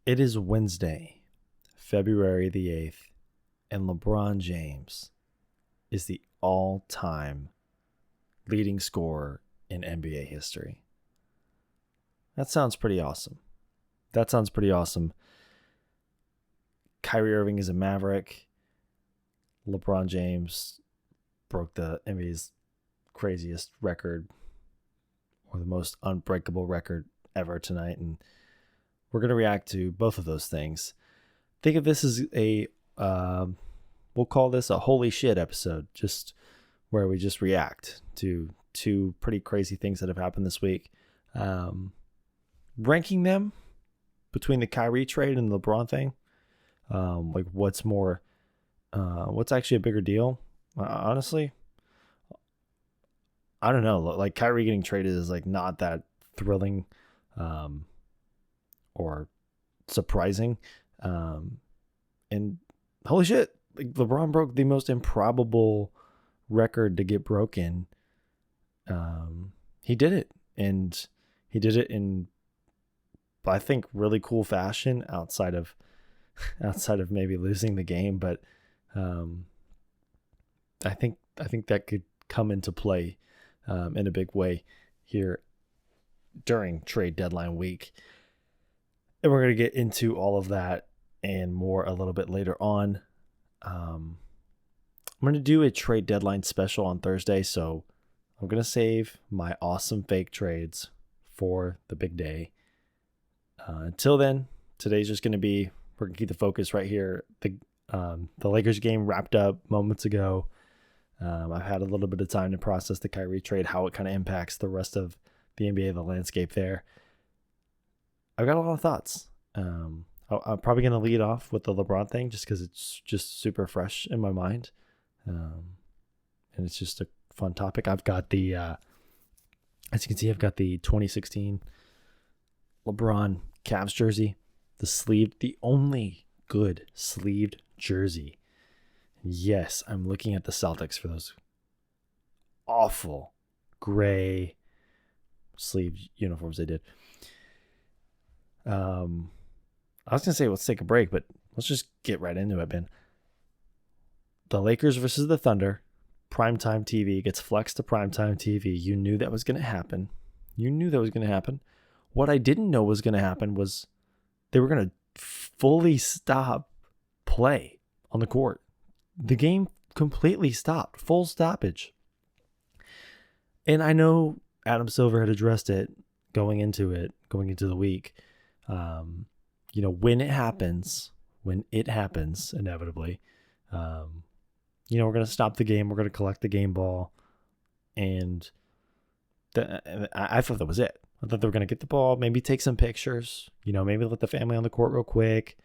It is Wednesday, February the 8th, and LeBron James is the all-time leading scorer in NBA history. That sounds pretty awesome. Kyrie Irving is a Maverick. LeBron James broke the NBA's craziest record, or the most unbreakable record ever tonight, and we're going to react to both of those things. Think of this as we'll call this a holy shit episode, just where we just react to two pretty crazy things that have happened this week. Ranking them between the Kyrie trade and the LeBron thing. Like what's actually a bigger deal? Honestly, I don't know. Like Kyrie getting traded is like not that thrilling, or surprising. And holy shit, like LeBron broke the most improbable record to get broken. He did it, and he did it in, I think, really cool fashion outside of maybe losing the game. But I think that could come into play in a big way here during trade deadline week. And we're going to get into all of that and more a little bit later on. I'm going to do a trade deadline special on Thursday, so I'm going to save my awesome fake trades for the big day. Until then, today's just going to be, we're going to keep the focus right here. The Lakers game wrapped up moments ago. I've had a little bit of time to process the Kyrie trade, how it kind of impacts the rest of the NBA, the landscape there. I've got a lot of thoughts. I'm probably going to lead off with the LeBron thing just because it's just super fresh in my mind. And it's just a fun topic. I've got the, as you can see, I've got the 2016 LeBron Cavs jersey, the only good sleeved jersey. Yes, I'm looking at the Celtics for those awful gray sleeved uniforms they did. I was going to say, let's take a break, but let's just get right into it, man. The Lakers versus the Thunder, primetime TV, gets flexed to primetime TV. You knew that was going to happen. What I didn't know was going to happen was they were going to fully stop play on the court. The game completely stopped, full stoppage. And I know Adam Silver had addressed it going into the week. When it happens inevitably, we're going to stop the game. We're going to collect the game ball. And I thought that was it. I thought they were going to get the ball, maybe take some pictures, maybe let the family on the court real quick.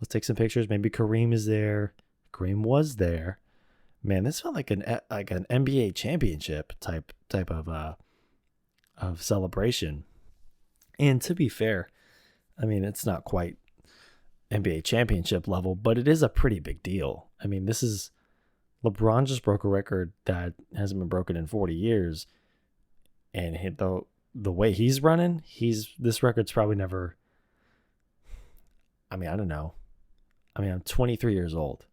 Let's take some pictures. Maybe Kareem is there. Kareem was there. Man, this felt like an NBA championship type of celebration. And to be fair, I mean, it's not quite NBA championship level, but it is a pretty big deal. I mean, LeBron just broke a record that hasn't been broken in 40 years. And the way he's running, this record's probably never, I mean, I don't know. I mean, I'm 23 years old.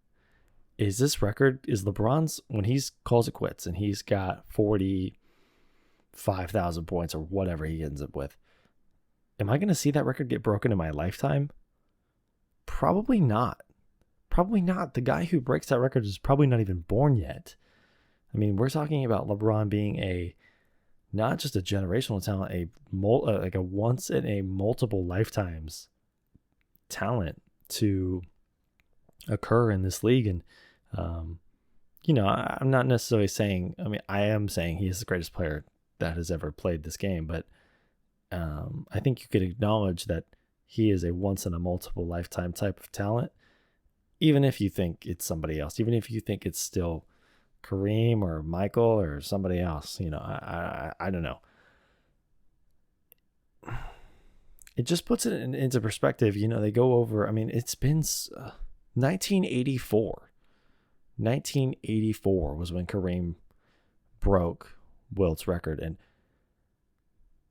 Is LeBron's, when he calls it quits and he's got 45,000 points or whatever he ends up with, am I going to see that record get broken in my lifetime? Probably not. The guy who breaks that record is probably not even born yet. I mean, we're talking about LeBron being not just a generational talent, like a once in a multiple lifetimes talent to occur in this league. And, I'm not necessarily saying, I am saying he is the greatest player that has ever played this game, but I think you could acknowledge that he is a once in a multiple lifetime type of talent, even if you think it's somebody else, even if you think it's still Kareem or Michael or somebody else. I don't know. It just puts it into perspective. They go over, it's been 1984. 1984 was when Kareem broke Wilt's record. And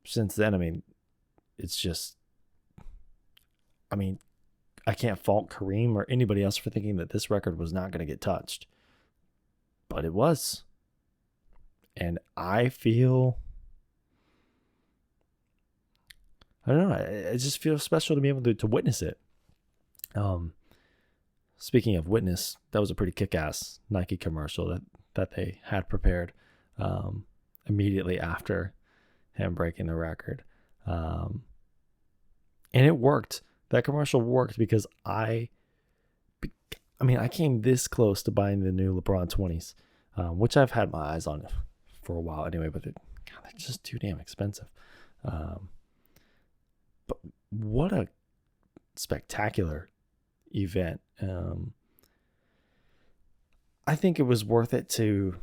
since then, it's just, I can't fault Kareem or anybody else for thinking that this record was not going to get touched. But it was. And I feel, I don't know, I just feel special to be able to witness it. Speaking of witness, that was a pretty kick-ass Nike commercial that they had prepared immediately after him breaking the record. And it worked. That commercial worked because I came this close to buying the new LeBron 20s, which I've had my eyes on for a while anyway, but they're just too damn expensive. But what a spectacular event. I think it was worth it to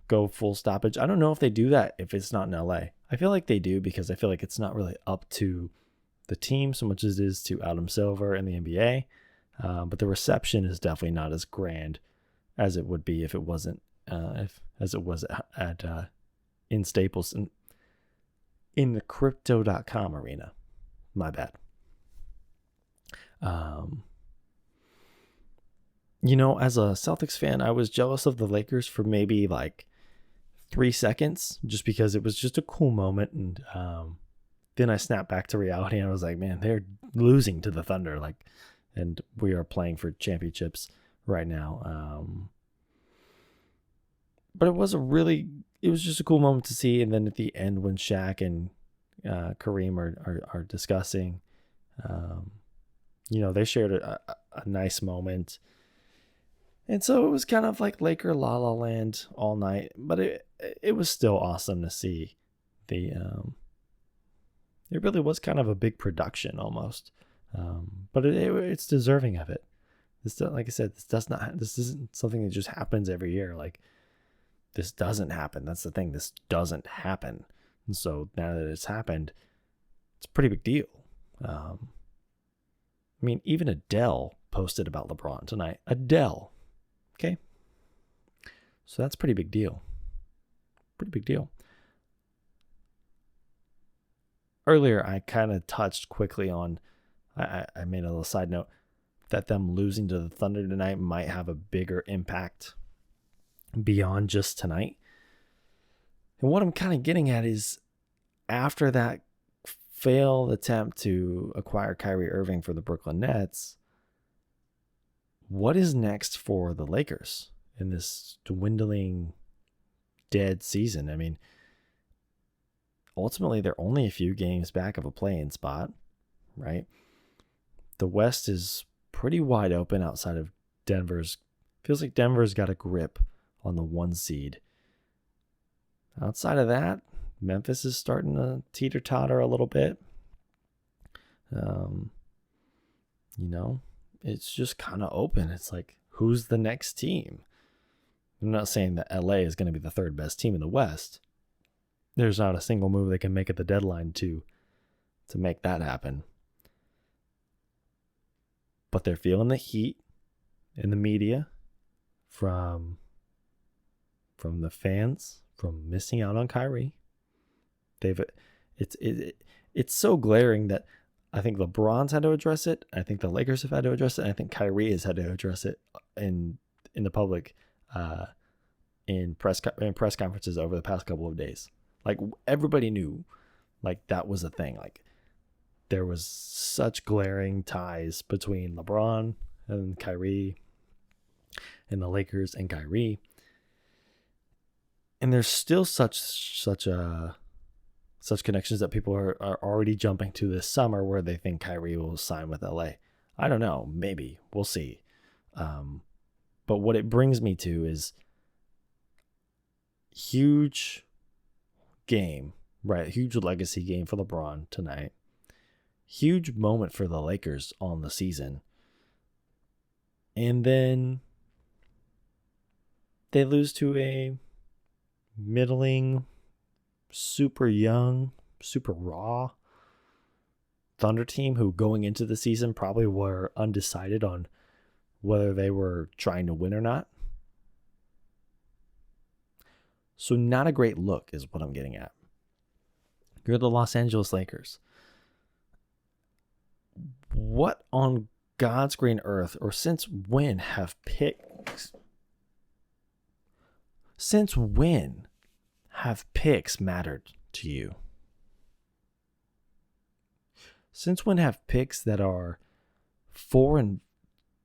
go full stoppage. I don't know if they do that if it's not in LA. I feel like they do because I feel like it's not really up to the team so much as it is to Adam Silver and the NBA. But the reception is definitely not as grand as it would be if it wasn't as it was at in Staples in the crypto.com arena. My bad. As a Celtics fan, I was jealous of the Lakers for maybe like 3 seconds, just because it was just a cool moment. And then I snapped back to reality and I was like, man, they're losing to the Thunder. And we are playing for championships right now. But it was just a cool moment to see. And then at the end, when Shaq and Kareem are discussing, they shared a nice moment. And so it was kind of like Laker La La Land all night, but it was still awesome to see it really was kind of a big production almost. But it's deserving of it. Like I said, this isn't something that just happens every year. Like, this doesn't happen. That's the thing. This doesn't happen. And so now that it's happened, it's a pretty big deal. Even Adele posted about LeBron tonight. Adele. Okay. So that's a pretty big deal. Pretty big deal. Earlier, I kind of touched quickly on, I made a little side note, that them losing to the Thunder tonight might have a bigger impact beyond just tonight. And what I'm kind of getting at is, after that failed attempt to acquire Kyrie Irving for the Brooklyn Nets, what is next for the Lakers in this dwindling, dead season? Ultimately, they're only a few games back of a play-in spot, right? The West is pretty wide open outside of Denver's. Feels like Denver's got a grip on the 1 seed. Outside of that, Memphis is starting to teeter-totter a little bit. It's just kind of open. It's like, who's the next team? I'm not saying that LA is going to be the third best team in the West. There's not a single move they can make at the deadline to make that happen. But they're feeling the heat in the media from the fans, from missing out on Kyrie. It's so glaring that I think LeBron's had to address it. I think the Lakers have had to address it. And I think Kyrie has had to address it in the public, in press conferences over the past couple of days. Like, everybody knew, like, that was a thing. Like, there was such glaring ties between LeBron and Kyrie, and the Lakers and Kyrie, and there's still such connections that people are already jumping to this summer where they think Kyrie will sign with LA. I don't know. Maybe. We'll see. But what it brings me to is huge game, right? Huge legacy game for LeBron tonight. Huge moment for the Lakers on the season. And then they lose to a middling, super young, super raw Thunder team who, going into the season, probably were undecided on whether they were trying to win or not. So not a great look is what I'm getting at. You're the Los Angeles Lakers. What on God's green earth, or since when have picks mattered to you? Since when have picks that are 4 and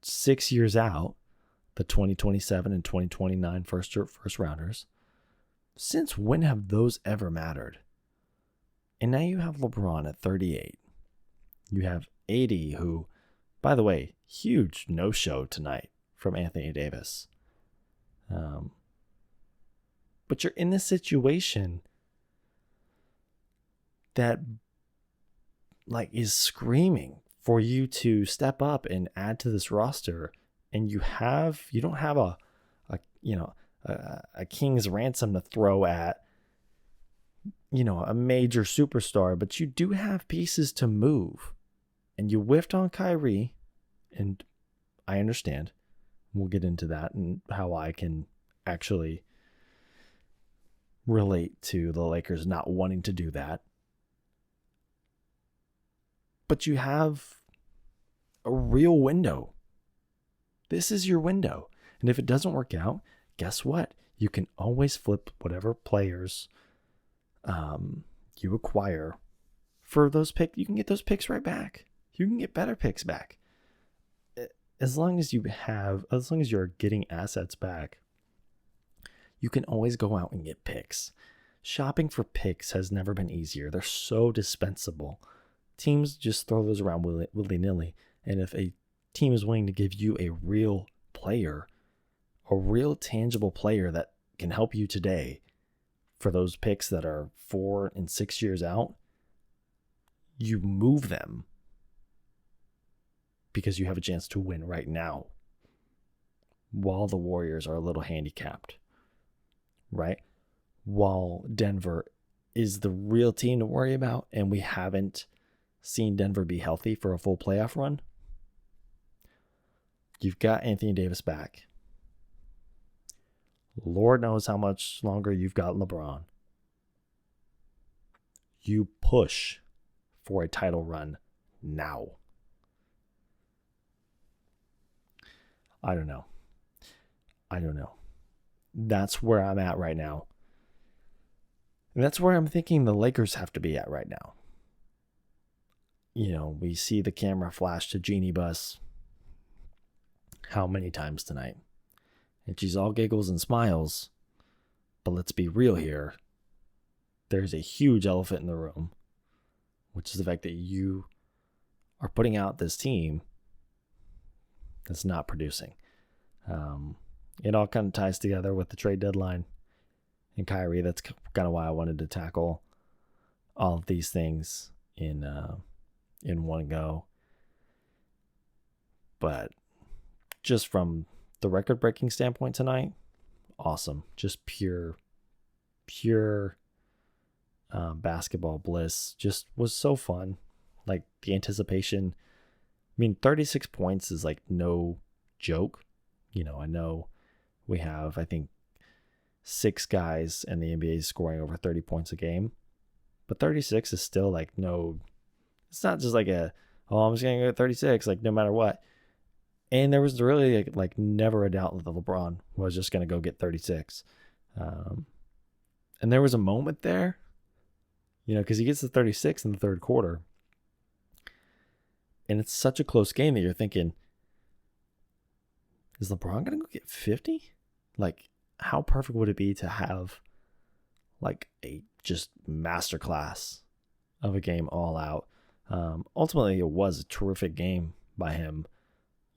6 years out, the 2027 and 2029 first rounders, since when have those ever mattered? And now you have LeBron at 38. You have AD, who, by the way, huge no-show tonight from Anthony Davis. But you're in this situation that is screaming for you to step up and add to this roster, and you don't have a king's ransom to throw at a major superstar, but you do have pieces to move. And you whiffed on Kyrie, and I understand. We'll get into that and how I can actually relate to the Lakers not wanting to do that. But you have a real window. This is your window. And if it doesn't work out, guess what? You can always flip whatever players you acquire for those picks. You can get those picks right back. You can get better picks back. As long as you're getting assets back, you can always go out and get picks. Shopping for picks has never been easier. They're so dispensable. Teams just throw those around willy-nilly. And if a team is willing to give you a real player, a real tangible player that can help you today for those picks that are 4 and 6 years out, you move them because you have a chance to win right now while the Warriors are a little handicapped, right? While Denver is the real team to worry about, and we haven't seen Denver be healthy for a full playoff run. You've got Anthony Davis back. Lord knows how much longer you've got LeBron. You push for a title run now. I don't know. That's where I'm at right now. And that's where I'm thinking the Lakers have to be at right now. We see the camera flash to Jeannie Buss how many times tonight? And she's all giggles and smiles. But let's be real here. There's a huge elephant in the room, which is the fact that you are putting out this team that's not producing. It all kind of ties together with the trade deadline and Kyrie. That's kind of why I wanted to tackle all of these things in one go. But just from the record-breaking standpoint tonight, awesome. Just pure basketball bliss. Just was so fun. Like the anticipation. 36 points is no joke. I know we have, I think, 6 guys in the NBA scoring over 30 points a game. But 36 is still no, it's not just I'm just going to go 36, no matter what. And there was really never a doubt that LeBron was just going to go get 36. And there was a moment there, because he gets the 36 in the third quarter. And it's such a close game that you're thinking, is LeBron going to go get 50? How perfect would it be to have a just masterclass of a game all out? Ultimately, it was a terrific game by him.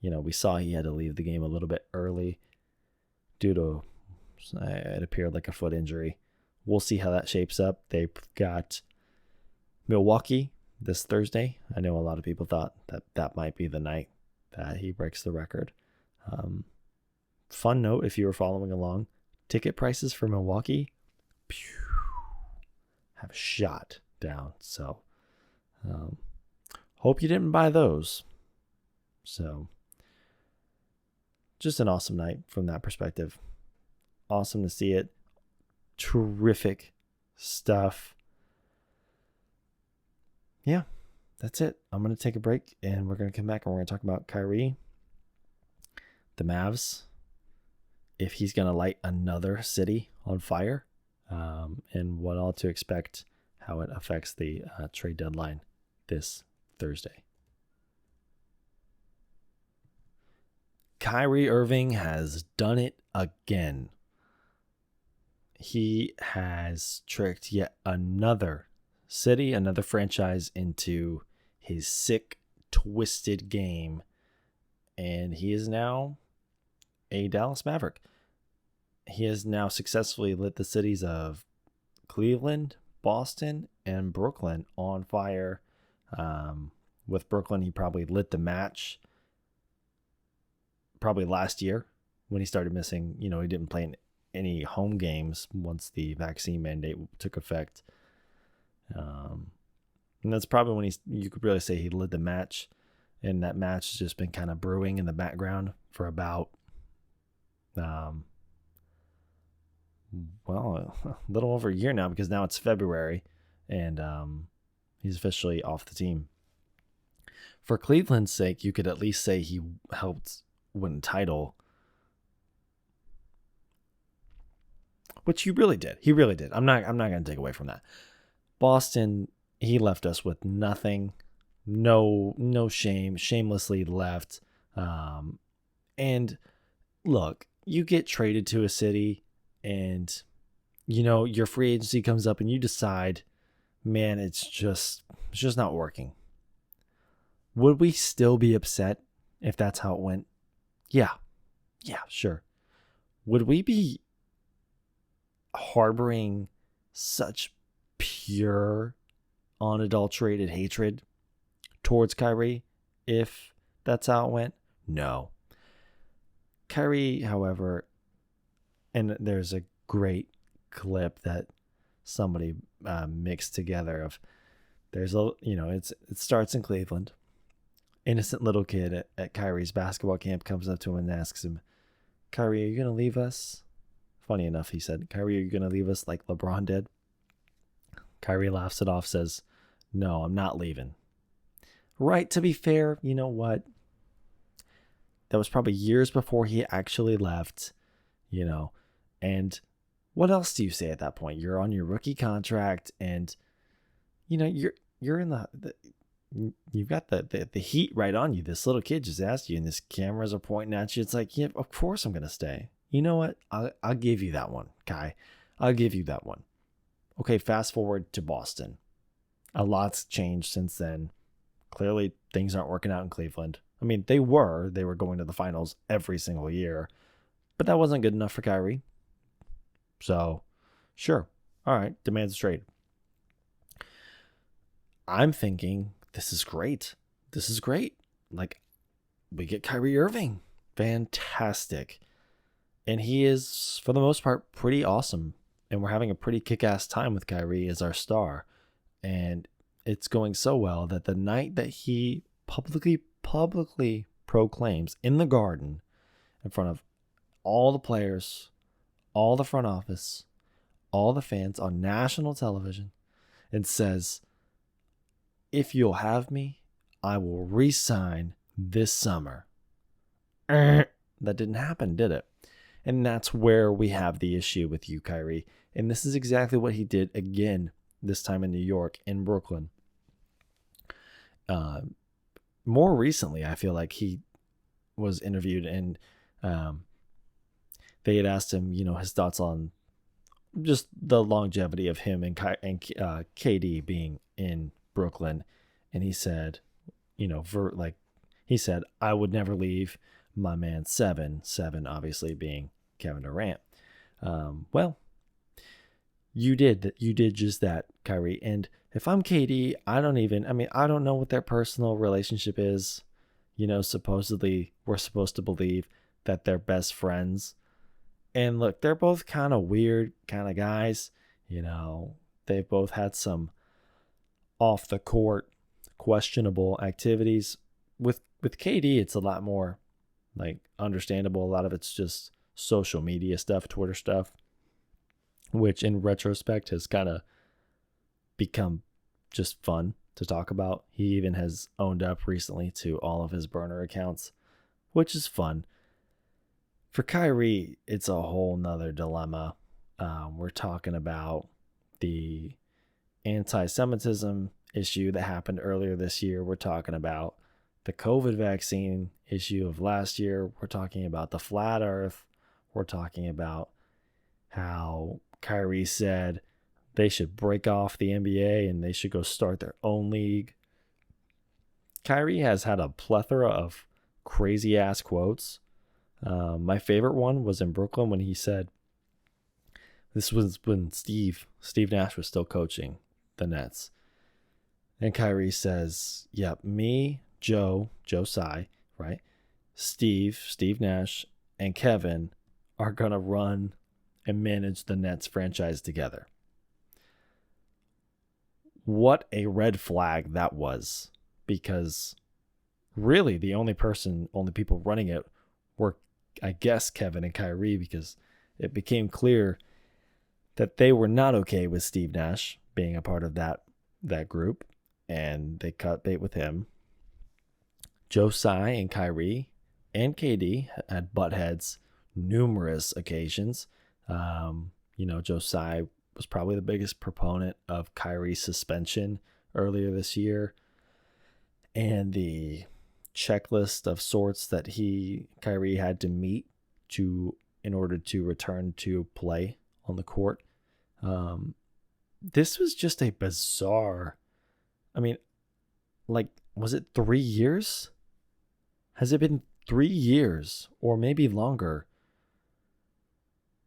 We saw he had to leave the game a little bit early due to, it appeared like a foot injury. We'll see how that shapes up. They've got Milwaukee this Thursday. I know a lot of people thought that might be the night that he breaks the record. Fun note, if you were following along, ticket prices for Milwaukee have shot down. So hope you didn't buy those. So just an awesome night from that perspective. Awesome to see it. Terrific stuff. Yeah. that's it. I'm going to take a break, and we're going to come back, and we're going to talk about Kyrie, the Mavs, if he's going to light another city on fire, and what all to expect, how it affects the trade deadline this Thursday. Kyrie Irving has done it again. He has tricked yet another city, another franchise into his sick, twisted game, and he is now a Dallas Maverick. He has now successfully lit the cities of Cleveland, Boston, and Brooklyn on fire. With Brooklyn, he probably lit the match probably last year when he started missing. He didn't play in any home games once the vaccine mandate took effect. And that's probably when you could really say he lit the match. And that match has just been kind of brewing in the background for about, a little over a year now, because now it's February and he's officially off the team. For Cleveland's sake, you could at least say he helped win a title, which he really did. He really did. I'm not going to take away from that. Boston, he left us with nothing, no shame, shamelessly left. And look, you get traded to a city, and your free agency comes up, and you decide, man, it's just not working. Would we still be upset if that's how it went? Yeah, sure. Would we be harboring such pure, unadulterated hatred towards Kyrie if that's how it went? No. Kyrie, however, and there's a great clip that somebody mixed together of, it starts in Cleveland. Innocent little kid at Kyrie's basketball camp comes up to him and asks him, Kyrie, are you going to leave us? Funny enough, he said, Kyrie, are you going to leave us like LeBron did? Kyrie laughs it off, says, no, I'm not leaving. Right, to be fair, you know what? That was probably years before he actually left, and what else do you say at that point? You're on your rookie contract, and, you're in you've got the heat right on you. This little kid just asked you, and this cameras are pointing at you. It's like, yeah, of course I'm going to stay. You know what? I'll give you that one, Kai. I'll give you that one. Okay, fast forward to Boston. A lot's changed since then. Clearly, things aren't working out in Cleveland. I mean, they were going to the finals every single year, but that wasn't good enough for Kyrie. So, sure. All right, demands a trade. I'm thinking, this is great. This is great. Like, we get Kyrie Irving. Fantastic. And he is, for the most part, pretty awesome. And we're having a pretty kick-ass time with Kyrie as our star. And it's going so well that the night that he publicly proclaims in the Garden, in front of all the players, all the front office, all the fans on national television, and says, if you'll have me, I will re-sign this summer. That didn't happen, did it? And that's where we have the issue with you, Kyrie. And this is exactly what he did again, this time in New York, in Brooklyn. More recently, I feel like he was interviewed, and they had asked him, his thoughts on just the longevity of him and KD being in Brooklyn. And he said, I would never leave my man seven obviously being Kevin Durant. Well, you did just that, Kyrie. And if I'm KD, I don't know what their personal relationship is. Supposedly we're supposed to believe that they're best friends. And look, they're both kind of weird kind of guys. They've both had some off the court questionable activities. With KD, it's a lot more like understandable. A lot of it's just social media stuff, Twitter stuff, which in retrospect has kind of become just fun. to talk about. He even has owned up recently to all of his burner accounts, which is fun. For Kyrie, it's a whole nother dilemma. We're talking about the anti-Semitism issue that happened earlier this year. We're talking about the COVID vaccine issue of last year. We're talking about the flat earth. We're talking about how Kyrie said they should break off the NBA and they should go start their own league. Kyrie has had a plethora of crazy ass quotes. My favorite one was in Brooklyn when he said, this was when Steve Nash was still coaching the Nets. And Kyrie says, yep, me, Joe Tsai, right? Steve Nash, and Kevin are going to run and manage the Nets franchise together. What a red flag that was, because really the only people running it were, I guess, Kevin and Kyrie, because it became clear that they were not okay with Steve Nash being a part of that group, and they cut bait with him. Joe Tsai and Kyrie and KD had butt heads numerous occasions. Joe Tsai was probably the biggest proponent of Kyrie's suspension earlier this year, and the checklist of sorts that Kyrie had to meet in order to return to play on the court. This was just a bizarre. Was it 3 years? Has it been 3 years or maybe longer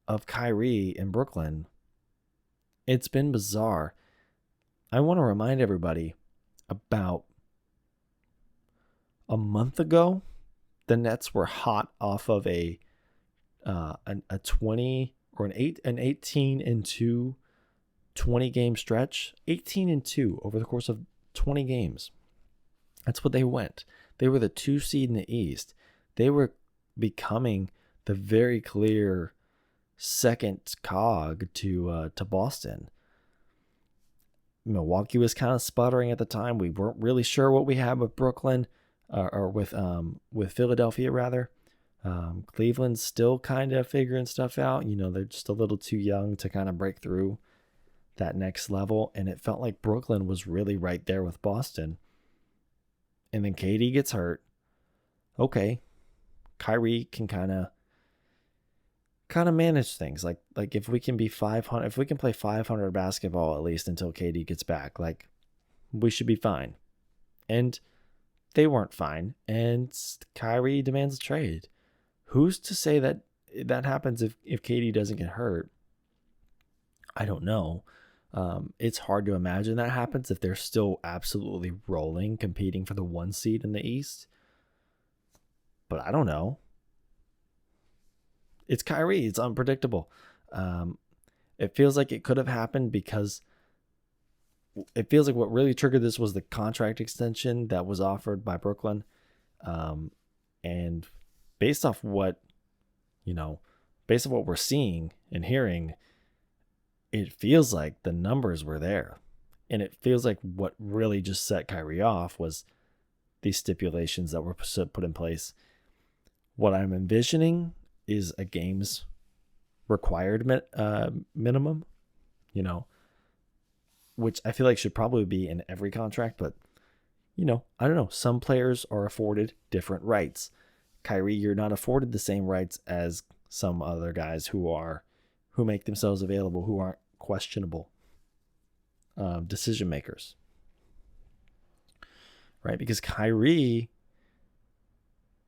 of Kyrie in Brooklyn? It's been bizarre. I want to remind everybody, about a month ago, the Nets were hot off of a 20 or an 18-2 20 game stretch. 18-2 over the course of 20 games. That's what they went. They were the 2 seed in the East. They were becoming the very clear second cog to Boston. Milwaukee was kind of sputtering at the time. We weren't really sure what we had with Brooklyn, or with Philadelphia rather. Cleveland's still kind of figuring stuff out. They're just a little too young to kind of break through that next level, and it felt like Brooklyn was really right there with Boston. And then KD gets hurt. Okay, Kyrie can kind of manage things. Like if we can be 500, if we can play 500 basketball at least until KD gets back, we should be fine. And they weren't fine. And Kyrie demands a trade. Who's to say that happens if KD doesn't get hurt? I don't know. It's hard to imagine that happens if they're still absolutely rolling, competing for the 1 seed in the East. But I don't know. It's Kyrie. It's unpredictable. It feels like it could have happened because it feels like what really triggered this was the contract extension that was offered by Brooklyn. And based off what we're seeing and hearing, it feels like the numbers were there. And it feels like what really just set Kyrie off was these stipulations that were put in place. What I'm envisioning is a games required minimum, which I feel like should probably be in every contract. But, I don't know. Some players are afforded different rights. Kyrie, you're not afforded the same rights as some other guys who make themselves available, who aren't questionable decision makers, right? Because Kyrie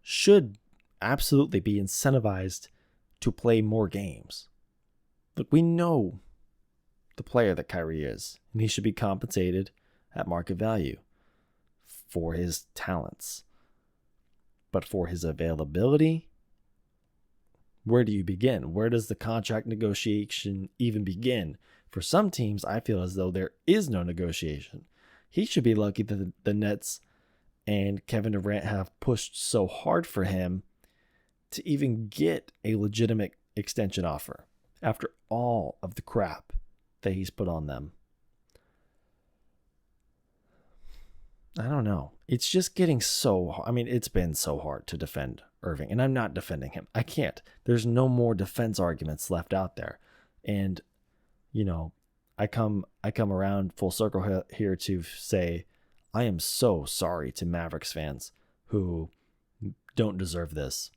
should absolutely be incentivized to play more games. Look, we know the player that Kyrie is, and he should be compensated at market value for his talents. But for his availability, where do you begin? Where does the contract negotiation even begin? For some teams, I feel as though there is no negotiation. He should be lucky that the Nets and Kevin Durant have pushed so hard for him to even get a legitimate extension offer after all of the crap that he's put on them. I don't know. It's just getting so, I mean, it's been so hard to defend Irving, and I'm not defending him. I can't. There's no more defense arguments left out there. And, you know, I come around full circle here to say I am so sorry to Mavericks fans who don't deserve this.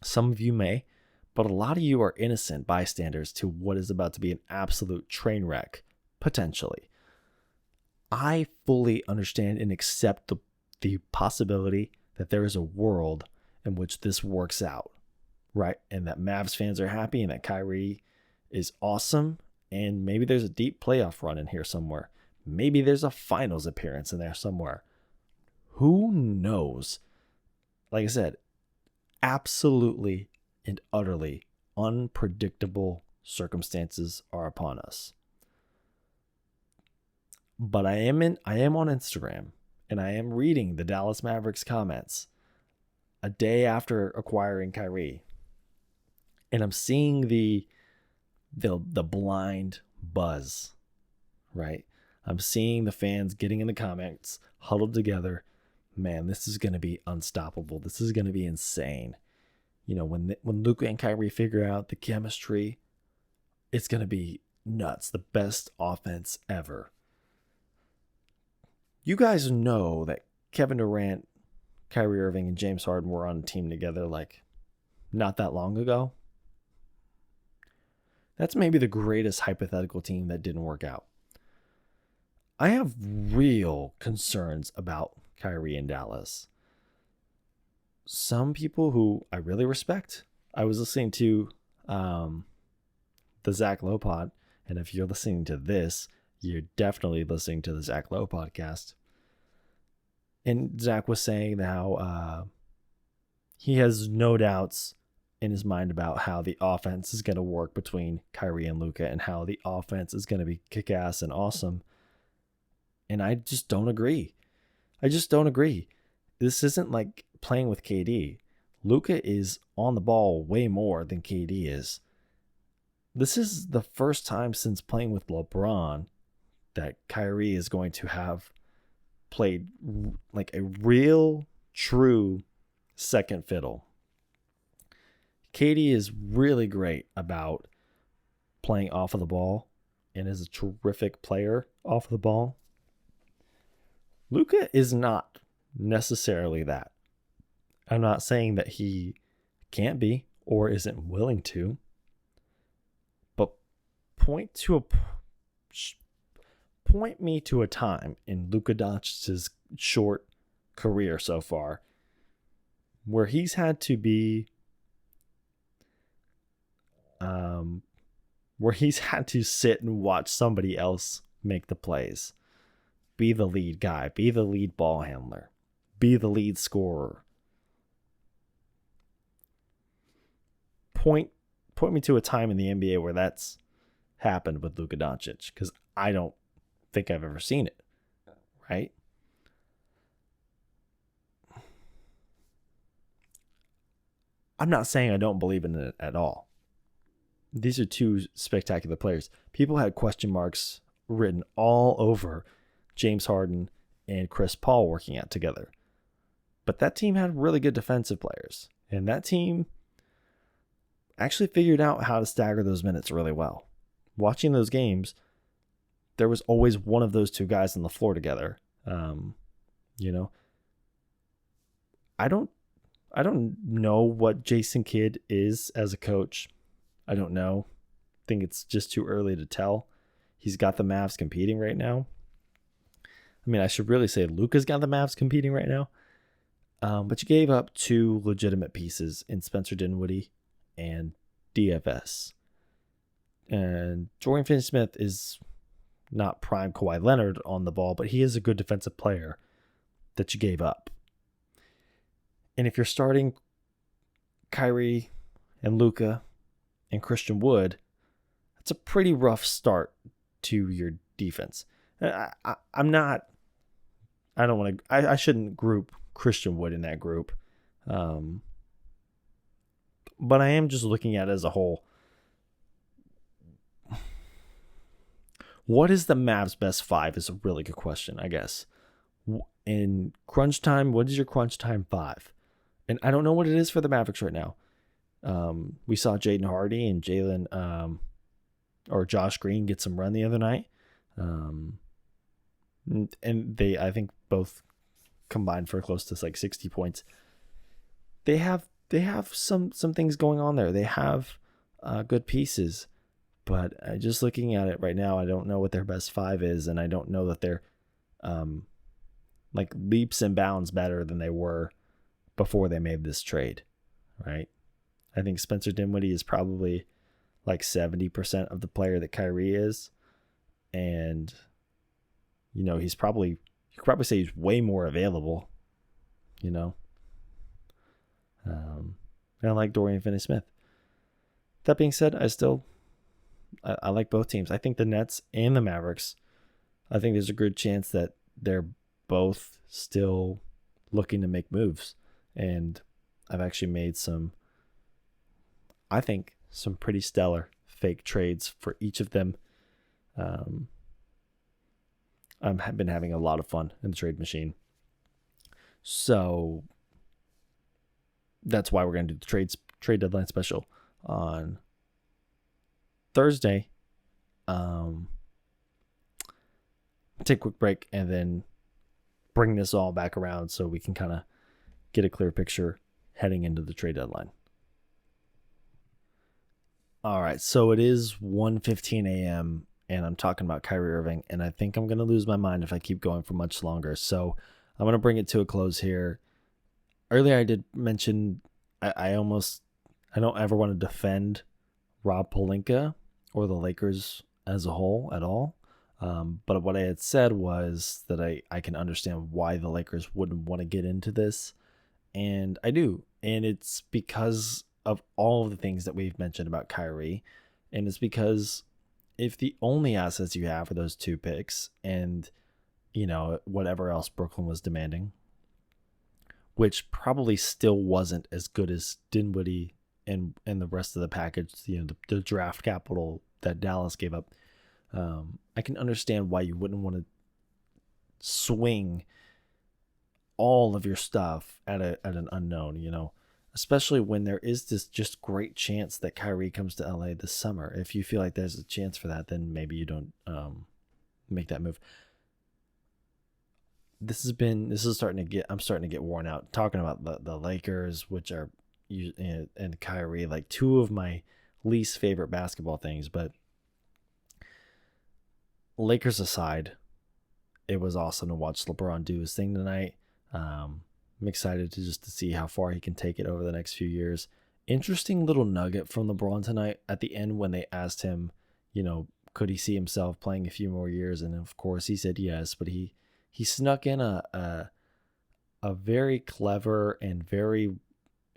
Some of you may, but a lot of you are innocent bystanders to what is about to be an absolute train wreck, potentially. I fully understand and accept the possibility that there is a world in which this works out, right? And that Mavs fans are happy and that Kyrie is awesome. And maybe there's a deep playoff run in here somewhere. Maybe there's a finals appearance in there somewhere. Who knows? Like I said, absolutely and utterly unpredictable circumstances are upon us. But I am on Instagram, and I am reading the Dallas Mavericks comments a day after acquiring Kyrie. And I'm seeing the blind buzz, right? I'm seeing the fans getting in the comments, huddled together. Man, this is going to be unstoppable. This is going to be insane. You know, when Luka and Kyrie figure out the chemistry, it's going to be nuts. The best offense ever. You guys know that Kevin Durant, Kyrie Irving, and James Harden were on a team together like not that long ago. That's maybe the greatest hypothetical team that didn't work out. I have real concerns about Kyrie in Dallas. Some people who I really respect. I was listening to the Zach Lowe pod, and if you're listening to this, you're definitely listening to the Zach Lowe podcast. And Zach was saying how he has no doubts in his mind about how the offense is going to work between Kyrie and Luka and how the offense is going to be kick-ass and awesome. And I just don't agree. This isn't like playing with KD. Luka is on the ball way more than KD is. This is the first time since playing with LeBron that Kyrie is going to have played like a real, true second fiddle. KD is really great about playing off of the ball and is a terrific player off of the ball. Luka is not necessarily that. I'm not saying that he can't be or isn't willing to, but point me to a time in Luka Doncic's short career so far where he's had to be sit and watch somebody else make the plays, be the lead guy, be the lead ball handler, be the lead scorer. Point me to a time in the NBA where that's happened with Luka Doncic, because I don't think I've ever seen it, right? I'm not saying I don't believe in it at all. These are two spectacular players. People had question marks written all over James Harden and Chris Paul working out together. But that team had really good defensive players. And that team actually figured out how to stagger those minutes really well. Watching those games, there was always one of those two guys on the floor together. I don't know what Jason Kidd is as a coach. I don't know. I think it's just too early to tell. He's got the Mavs competing right now. I mean, I should really say Luka's got the Mavs competing right now. But you gave up two legitimate pieces in Spencer Dinwiddie and DFS. And Dorian Finney-Smith is not prime Kawhi Leonard on the ball, but he is a good defensive player that you gave up. And if you're starting Kyrie and Luka and Christian Wood, that's a pretty rough start to your defense. I shouldn't group Christian Wood in that group. But I am just looking at it as a whole. What is the Mavs' best five is a really good question, I guess. In crunch time, what is your crunch time 5? And I don't know what it is for the Mavericks right now. We saw Jaden Hardy and Josh Green get some run the other night. And they, I think, both combined for close to like 60 points. They have some things going on there. They have good pieces, but just looking at it right now, I don't know what their best 5 is, and I don't know that they're like leaps and bounds better than they were before they made this trade, right? I think Spencer Dinwiddie is probably like 70% of the player that Kyrie is, and you know, you could probably say he's way more available, you know. And I like Dorian Finney-Smith. That being said, I like both teams. I think the Nets and the Mavericks, I think there's a good chance that they're both still looking to make moves. And I've actually made some pretty stellar fake trades for each of them. I've been having a lot of fun in the trade machine. So that's why we're going to do the trade deadline special on Thursday. Take a quick break and then bring this all back around so we can kind of get a clear picture heading into the trade deadline. All right, so it is 1:15 a.m. and I'm talking about Kyrie Irving, and I think I'm going to lose my mind if I keep going for much longer. So I'm going to bring it to a close here. Earlier I did mention I don't ever want to defend Rob Pelinka or the Lakers as a whole at all. But what I had said was that I can understand why the Lakers wouldn't want to get into this. And I do. And it's because of all of the things that we've mentioned about Kyrie. And it's because if the only assets you have are those 2 picks and, you know, whatever else Brooklyn was demanding, which probably still wasn't as good as Dinwiddie and the rest of the package, you know, the draft capital that Dallas gave up, I can understand why you wouldn't want to swing all of your stuff at an unknown, you know, especially when there is this just great chance that Kyrie comes to LA this summer. If you feel like there's a chance for that, then maybe you don't make that move. I'm starting to get worn out talking about the Lakers, which are, and Kyrie, like 2 of my least favorite basketball things. But Lakers aside, it was awesome to watch LeBron do his thing tonight. I'm excited to see how far he can take it over the next few years. Interesting little nugget from LeBron tonight at the end when they asked him, you know, could he see himself playing a few more years? And of course he said yes, but he snuck in a very clever and very,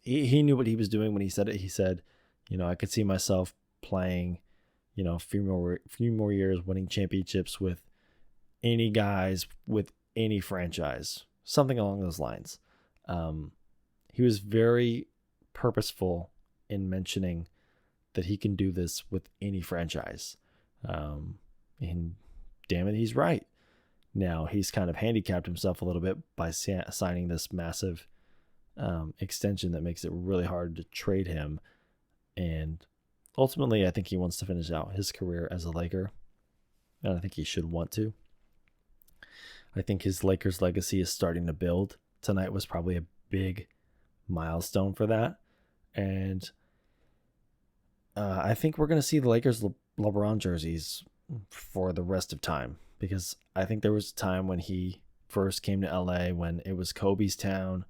he knew what he was doing when he said it. He said, you know, I could see myself playing, you know, a few more years, winning championships with any guys, with any franchise, something along those lines. He was very purposeful in mentioning that he can do this with any franchise. And damn it, he's right. Now, he's kind of handicapped himself a little bit by signing this massive extension that makes it really hard to trade him. And ultimately, I think he wants to finish out his career as a Laker. And I think he should want to. I think his Lakers legacy is starting to build. Tonight was probably a big milestone for that. And I think we're going to see the Lakers LeBron jerseys for the rest of time. Because I think there was a time when he first came to LA when it was Kobe's town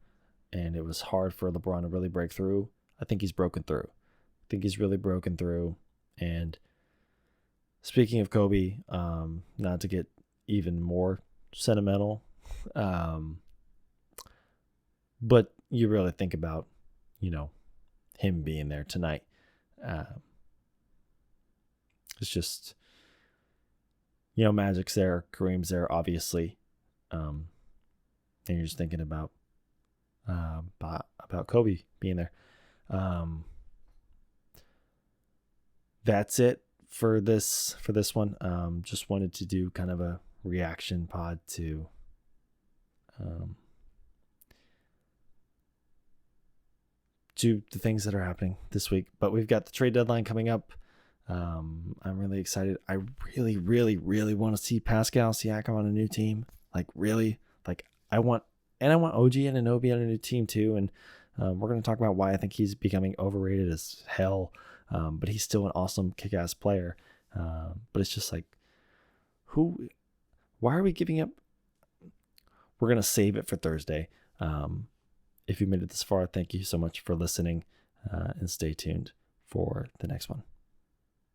and it was hard for LeBron to really break through. I think he's broken through. I think he's really broken through. And speaking of Kobe, not to get even more sentimental, but you really think about, you know, him being there tonight. It's just, you know, Magic's there, Kareem's there, obviously, and you're just thinking about Kobe being there. That's it for this one. Just wanted to do kind of a reaction pod to to the things that are happening this week. But we've got the trade deadline coming up. I'm really excited. I really, really, really want to see Pascal Siakam on a new team. Like, really, like I want OG Anunoby on a new team too. And we're going to talk about why I think he's becoming overrated as hell. But he's still an awesome kick-ass player. But it's just like, why are we giving up? We're going to save it for Thursday. If you made it this far, thank you so much for listening, and stay tuned for the next one.